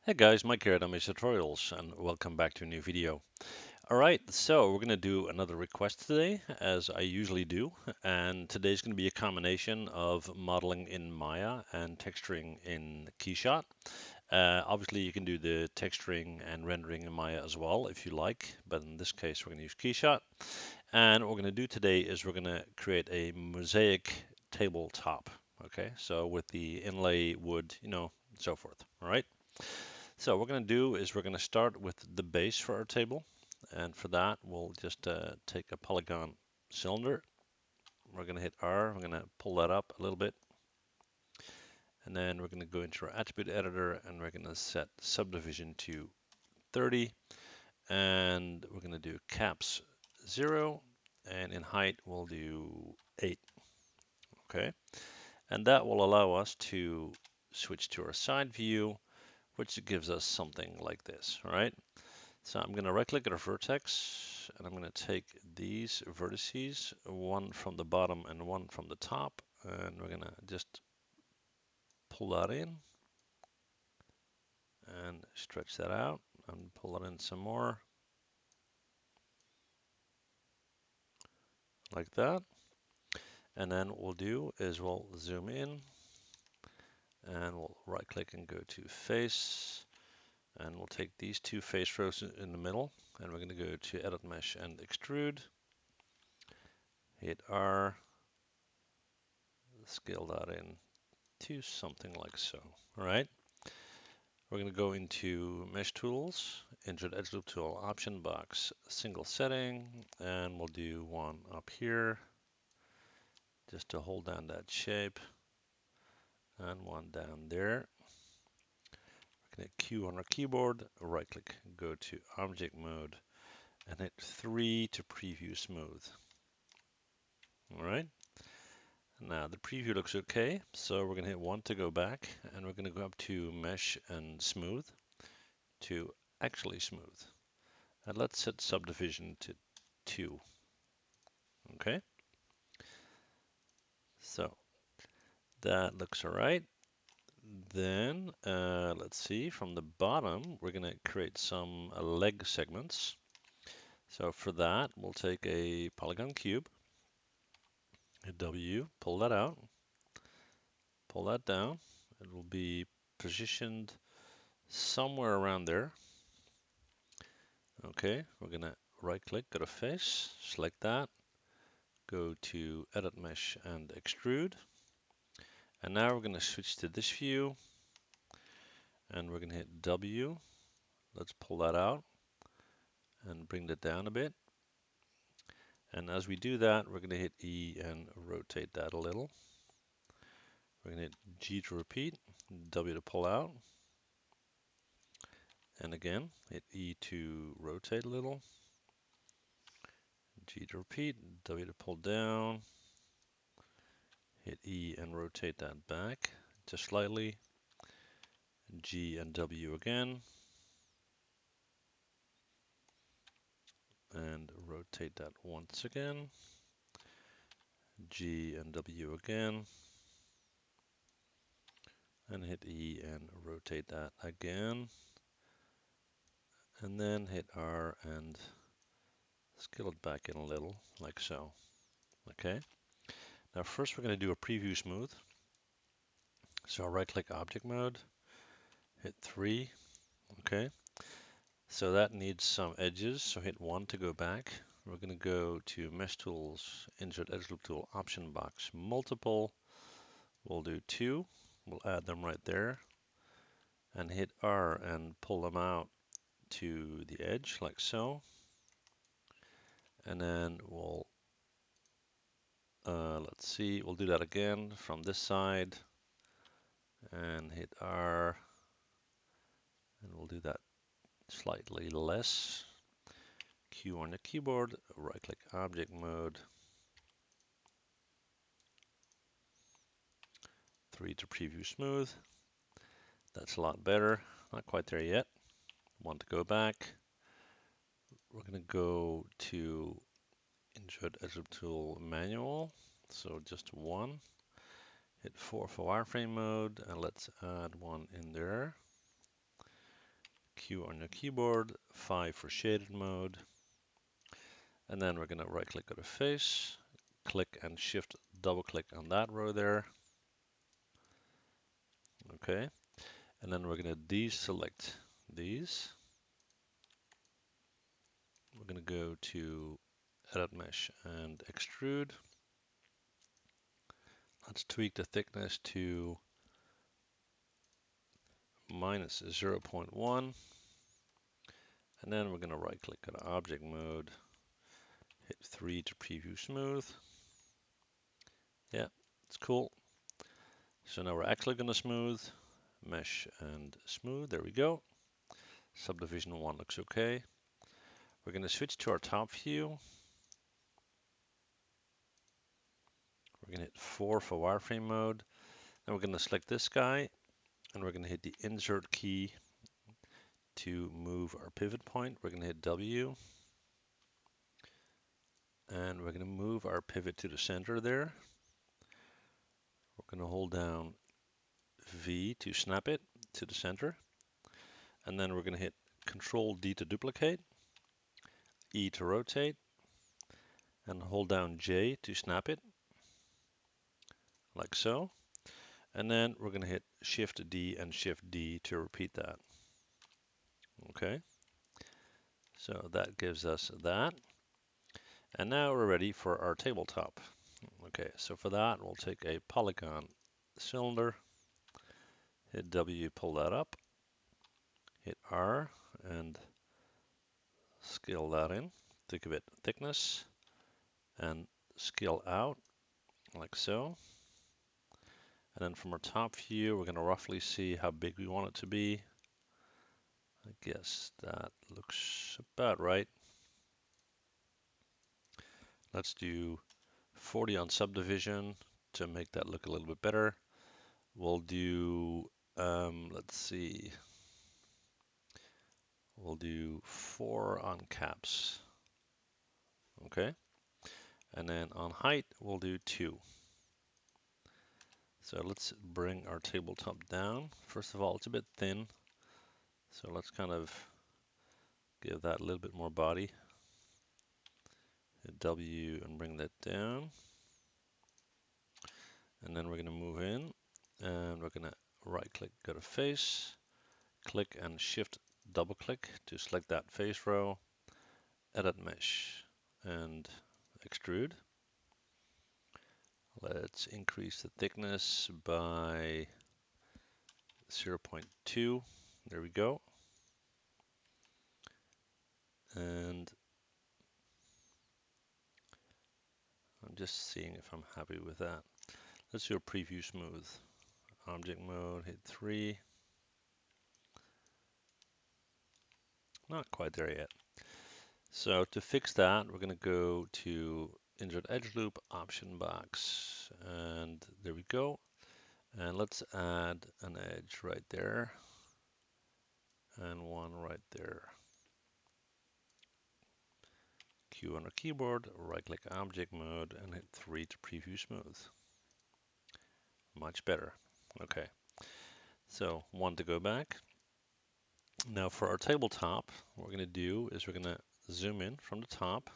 Hey guys, Mike here at Amaze Tutorials, and welcome back to a new video. Alright, so we're going to do another request today, as I usually do, and today's going to be a combination of modeling in Maya and texturing in Keyshot. Obviously, you can do the texturing and rendering in Maya as well if you like, but in this case, we're going to use Keyshot. And what we're going to do today is we're going to create a mosaic tabletop. Okay, so with the inlay wood, so forth. All right. So what we're going to do is we're going to start with the base for our table. And for that, we'll just take a polygon cylinder. We're going to hit R. We're going to pull that up a little bit. And then we're going to go into our attribute editor and we're going to set subdivision to 30. And we're going to do caps 0. And in height, we'll do 8. Okay. And that will allow us to switch to our side view, which gives us something like this. All right. So I'm going to right click at a vertex and I'm going to take these vertices, one from the bottom and one from the top, and we're going to just pull that in and stretch that out and pull it in some more like that. And then what we'll do is we'll zoom in and we'll right click and go to face, and we'll take these two face rows in the middle and we're going to go to edit mesh and extrude, hit R, scale that in to something like so. All right. We're going to go into Mesh Tools, Insert Edge Loop Tool, Option Box, Single Setting, and we'll do one up here just to hold down that shape, and one down there. We're going to hit Q on our keyboard, right click, go to Object Mode, and hit 3 to preview smooth. All right. Now the preview looks okay, so we're going to hit 1 to go back, and we're going to go up to Mesh and Smooth to actually smooth. And let's set subdivision to 2. Okay, so that looks all right. Then let's see, from the bottom, we're going to create some leg segments. So for that, we'll take a polygon cube, hit W, pull that out, pull that down. It will be positioned somewhere around there. Okay, we're going to right click, go to face, select that, go to edit mesh and extrude. And now we're going to switch to this view and we're going to hit W. Let's pull that out and bring that down a bit. And as we do that, we're going to hit E and rotate that a little. We're going to hit G to repeat, W to pull out. And again, hit E to rotate a little. G to repeat, W to pull down. Hit E and rotate that back just slightly. G and W again. And rotate that once again. G and W again. And hit E and rotate that again. And then hit R and scale it back in a little, like so. Okay. Now first we're going to do a preview smooth. So right click object mode, hit 3. Okay. So that needs some edges. So hit 1 to go back. We're going to go to Mesh Tools, Insert Edge Loop Tool, Option Box, Multiple. We'll do 2. We'll add them right there. And hit R and pull them out to the edge, like so. And then we'll let's see, we'll do that again from this side and hit R, and we'll do that slightly less. Q on the keyboard, right click object mode, 3 to preview smooth. That's a lot better. Not quite there yet. Want to go back. We're going to go to Insert Edge Loop Tool Manual, so just 1. Hit 4 for wireframe mode, and let's add 1 in there. Q on your keyboard, 5 for shaded mode. And then we're going to right click, go to face, click and shift double click on that row there. Okay. And then we're going to deselect these. We're going to go to edit mesh and extrude. Let's tweak the thickness to minus 0.1. And then we're going to right click on object mode, hit 3 to preview smooth. Yeah, it's cool. So now we're actually going to smooth, mesh and smooth. There we go. Subdivision 1 looks okay. We're going to switch to our top view. We're going to hit 4 for wireframe mode. Then we're going to select this guy and we're going to hit the insert key to move our pivot point. We're going to hit W and we're going to move our pivot to the center there. We're going to hold down V to snap it to the center. And then we're going to hit Control D to duplicate, E to rotate, and hold down J to snap it, like so. And then we're going to hit Shift D and Shift D to repeat that. Okay, so that gives us that. And now we're ready for our tabletop. Okay, so for that, we'll take a polygon cylinder, hit W, pull that up, hit R, and scale that in. Think of it thickness, and scale out, like so. And then from our top view, we're going to roughly see how big we want it to be. I guess that looks about right. Let's do 40 on subdivision to make that look a little bit better. We'll do, let's see, we'll do 4 on caps. Okay. And then on height, we'll do 2. So let's bring our tabletop down. First of all, it's a bit thin. So let's kind of give that a little bit more body. Hit W and bring that down. And then we're going to move in and we're going to right click, go to face, click and shift double click to select that face row, edit mesh and extrude. Let's increase the thickness by 0.2. There we go. And I'm just seeing if I'm happy with that. Let's do a preview smooth. Object mode, hit 3. Not quite there yet. So to fix that, we're going to go to Insert Edge Loop, Option Box, and there we go. And let's add an edge right there, and one right there. Q on our keyboard, right click Object Mode, and hit 3 to preview smooth. Much better. Okay, so 1 to go back. Now for our tabletop, what we're going to do is we're going to zoom in from the top,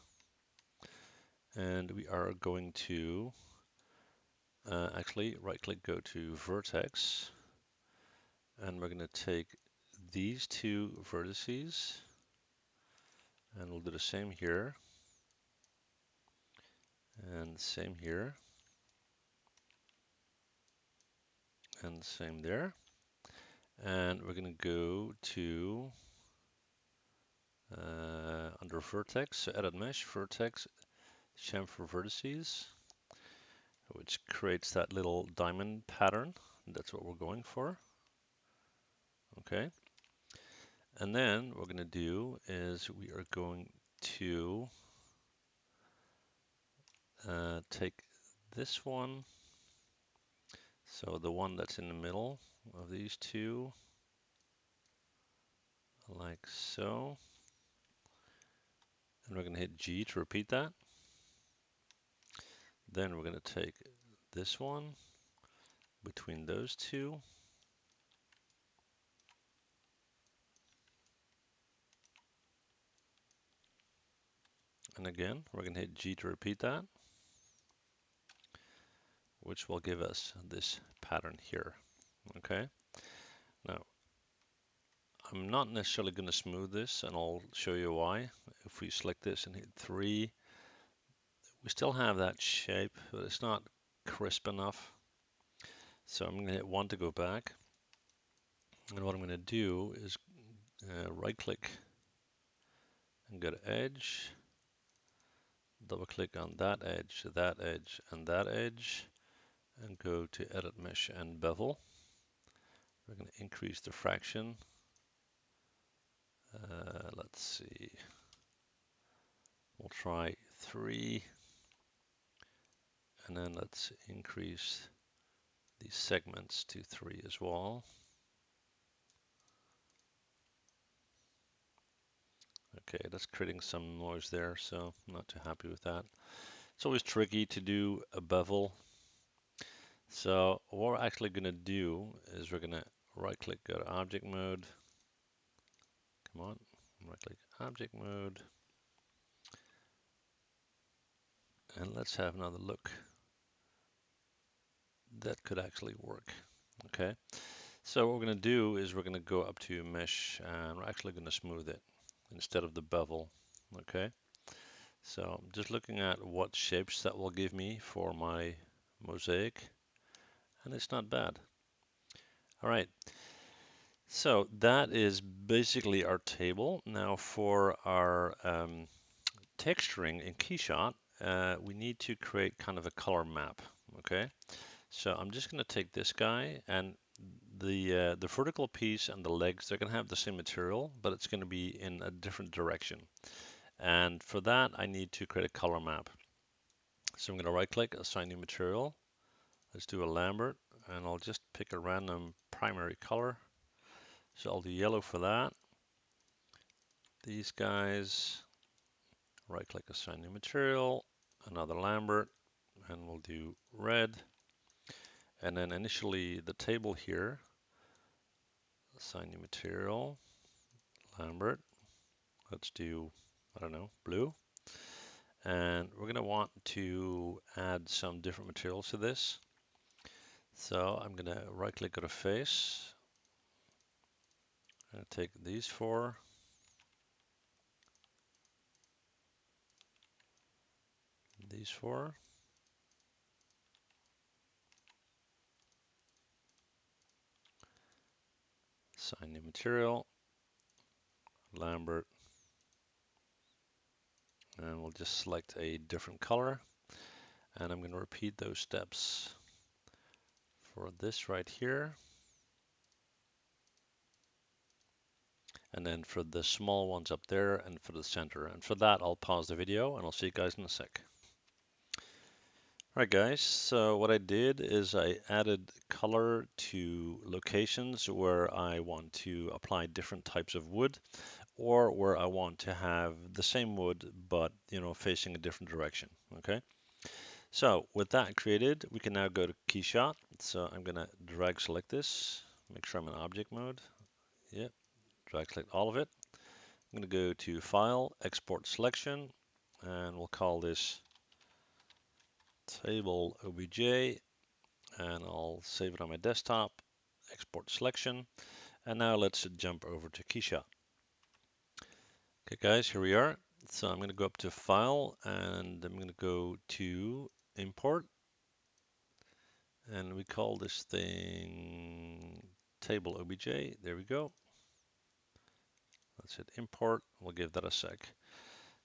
and we are going to actually right click, go to vertex, and we're going to take these 2 vertices, and we'll do the same here, and same here, and same there. And we're going to go to under vertex, so edit mesh, vertex, chamfer vertices, which creates that little diamond pattern. That's what we're going for. Okay. And then what we're going to do is we are going to take this one, so the one that's in the middle of these 2, like so. And we're going to hit G to repeat that. Then we're going to take this one between those 2. And again, we're going to hit G to repeat that, which will give us this pattern here. Okay. Now, I'm not necessarily going to smooth this, and I'll show you why. If we select this and hit 3, we still have that shape, but it's not crisp enough. So I'm going to hit 1 to go back. And what I'm going to do is right click and go to edge, double click on that edge, and that edge, and go to edit mesh and bevel. We're going to increase the fraction. Let's see, we'll try 3, and then let's increase these segments to 3 as well. Okay, that's creating some noise there, so I'm not too happy with that. It's always tricky to do a bevel. So what we're actually going to do is we're going to right click, go to object mode. Come on, right click object mode. And let's have another look. That could actually work. Okay, so what we're going to do is we're going to go up to mesh and we're actually going to smooth it instead of the bevel. Okay, so I'm just looking at what shapes that will give me for my mosaic, and it's not bad. All right, so that is basically our table. Now for our texturing in Keyshot, we need to create kind of a color map. Okay, so I'm just going to take this guy, and the vertical piece and the legs, they're going to have the same material, but it's going to be in a different direction. And for that, I need to create a color map. So I'm going to right click, assign new material. Let's do a Lambert, and I'll just pick a random primary color. So I'll do yellow for that. These guys, right click, assign new material, another Lambert, and we'll do red. And then initially the table here, assign new material, Lambert. Let's do, I don't know, blue. And we're going to want to add some different materials to this. So I'm going to right click, go to face. I'm going to take these 4. These 4. Assign new material, Lambert. And we'll just select a different color. And I'm going to repeat those steps for this right here. And then for the small ones up there and for the center. And for that, I'll pause the video and I'll see you guys in a sec. All right, guys, so what I did is I added color to locations where I want to apply different types of wood or where I want to have the same wood, but, facing a different direction, okay? So with that created, we can now go to Keyshot. So I'm gonna drag select this, make sure I'm in object mode. Yep, drag select all of it. I'm gonna go to File, Export Selection, and we'll call this Table OBJ, and I'll save it on my desktop, Export Selection. And now let's jump over to Keyshot. Okay guys, here we are. So I'm gonna go up to File, and I'm gonna go to Import, and we call this thing Table OBJ. There we go. Let's hit import. We'll give that a sec.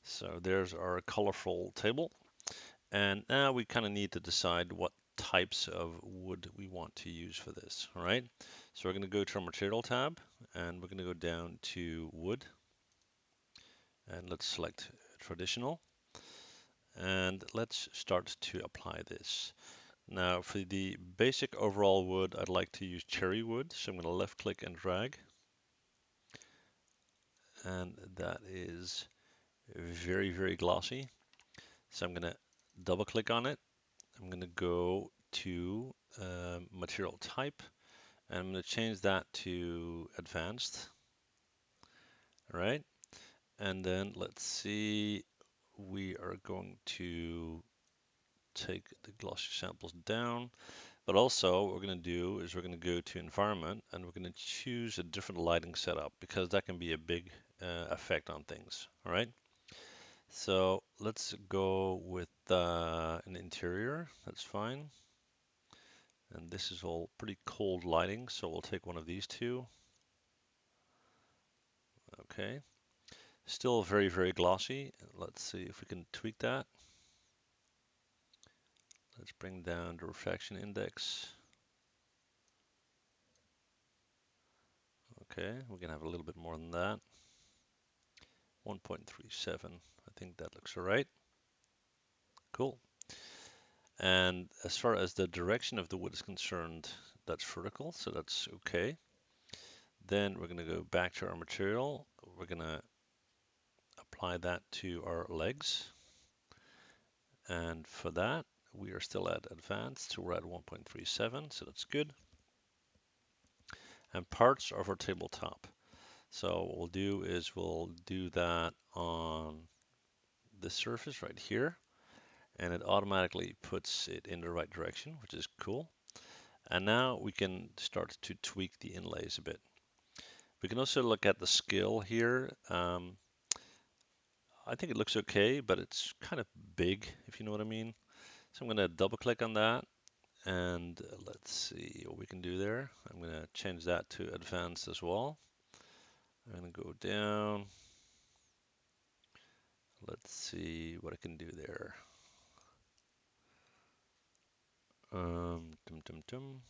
So there's our colorful table. And now we kind of need to decide what types of wood we want to use for this. All right. So we're going to go to our material tab, and we're going to go down to wood. And let's select traditional. And let's start to apply this. Now for the basic overall wood, I'd like to use cherry wood. So I'm going to left click and drag. And that is very, very glossy. So I'm going to double click on it. I'm going to go to material type, and I'm going to change that to advanced. All right. And then let's see we are going to take the glossy samples down. But also what we're going to do is we're going to go to environment and we're going to choose a different lighting setup because that can be a big effect on things. All right. So let's go with an interior. That's fine. And this is all pretty cold lighting, so we'll take one of these two. Okay. Still very, very glossy. Let's see if we can tweak that. Let's bring down the refraction index. Okay, we can have a little bit more than that. 1.37. I think that looks all right. Cool. And as far as the direction of the wood is concerned, that's vertical, so that's okay. Then we're going to go back to our material. We're going to apply that to our legs. And for that, we are still at advanced, so we're at 1.37, so that's good. And parts of our tabletop. So what we'll do is we'll do that on this surface right here, and it automatically puts it in the right direction, which is cool. And now we can start to tweak the inlays a bit. We can also look at the scale here. I think it looks okay, but it's kind of big, if you know what I mean. So I'm going to double click on that, and let's see what we can do there. I'm going to change that to advanced as well. I'm going to go down. Let's see what I can do there. Dum dum dum.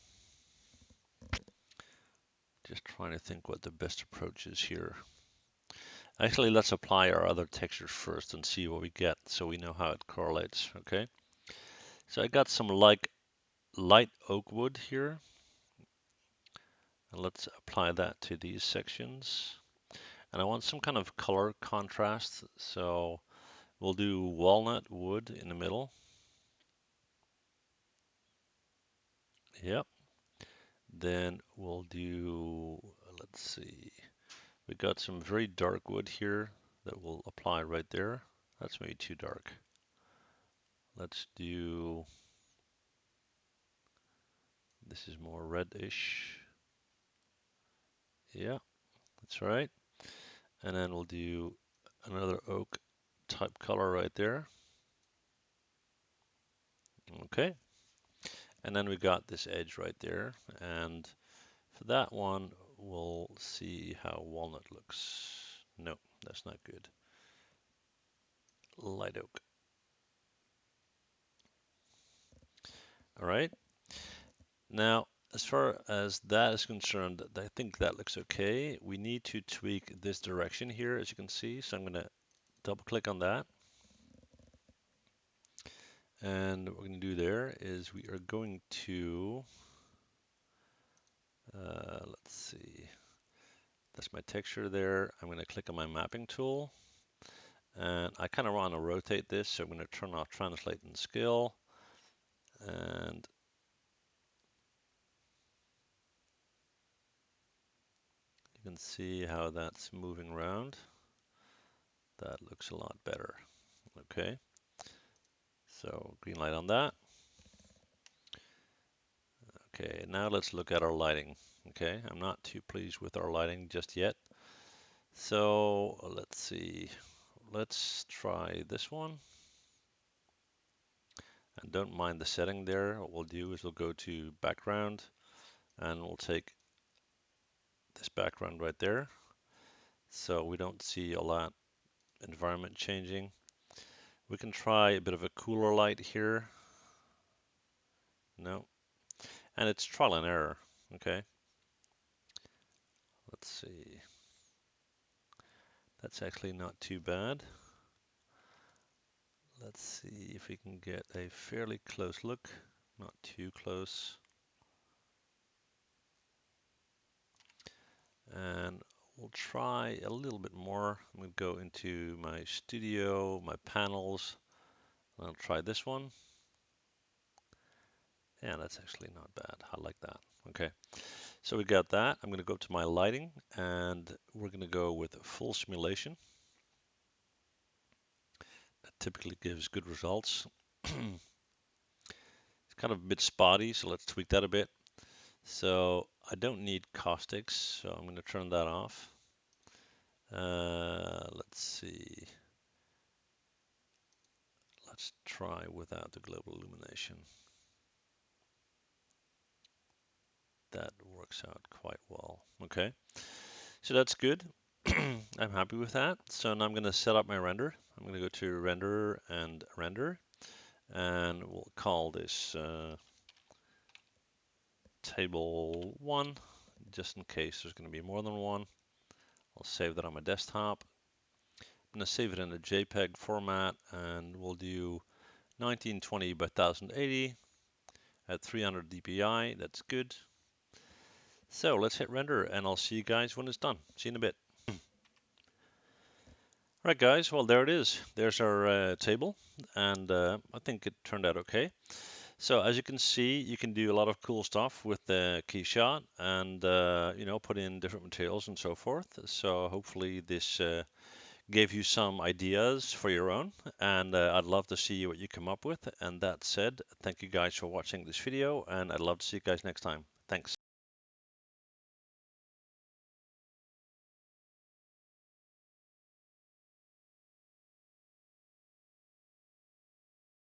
Just trying to think what the best approach is here. Actually, let's apply our other textures first and see what we get so we know how it correlates, okay? So I got some light oak wood here. And let's apply that to these sections. And I want some kind of color contrast, so we'll do walnut wood in the middle. Yep. Then we'll do, let's see, we got some very dark wood here that we'll apply right there. That's maybe too dark. Let's do, this is more reddish. Yeah, that's right. And then we'll do another oak type color right there. Okay. And then we got this edge right there. And for that one, we'll see how walnut looks. No, that's not good. Light oak. All right. Now, as far as that is concerned, I think that looks okay. We need to tweak this direction here, as you can see. So I'm going to double click on that. And what we're going to do there is we are going to, let's see, that's my texture there. I'm going to click on my mapping tool. And I kind of want to rotate this, so I'm going to turn off translate and scale. And you can see how that's moving around. That looks a lot better. Okay, so green light on that. Okay, now let's look at our lighting. Okay, I'm not too pleased with our lighting just yet. So let's see. Let's try this one. And don't mind the setting there. What we'll do is we'll go to background and we'll take this background right there. So we don't see a lot environment changing. We can try a bit of a cooler light here. No. And it's trial and error. Okay. Let's see. That's actually not too bad. Let's see if we can get a fairly close look. Not too close. And we'll try a little bit more. I'm going to go into my studio, my panels. And I'll try this one. Yeah, that's actually not bad. I like that. Okay. So we got that. I'm going to go to my lighting and we're going to go with full simulation. typically gives good results. It's kind of a bit spotty, so let's tweak that a bit. So I don't need caustics, so I'm going to turn that off. Let's see. Let's try without the global illumination. That works out quite well. Okay, so that's good. I'm happy with that. So now I'm going to set up my render. I'm going to go to render, and we'll call this table 1, just in case there's going to be more than one. I'll save that on my desktop. I'm going to save it in a JPEG format, and we'll do 1920 by 1080 at 300 dpi. That's good. So let's hit render, and I'll see you guys when it's done. See you in a bit. Right, guys, well, there it is. There's our table, and I think it turned out okay. So as you can see, you can do a lot of cool stuff with the Keyshot, and you know, put in different materials and so forth. So hopefully this gave you some ideas for your own, and I'd love to see what you come up with. And that said, thank you guys for watching this video, and I'd love to see you guys next time. Thanks.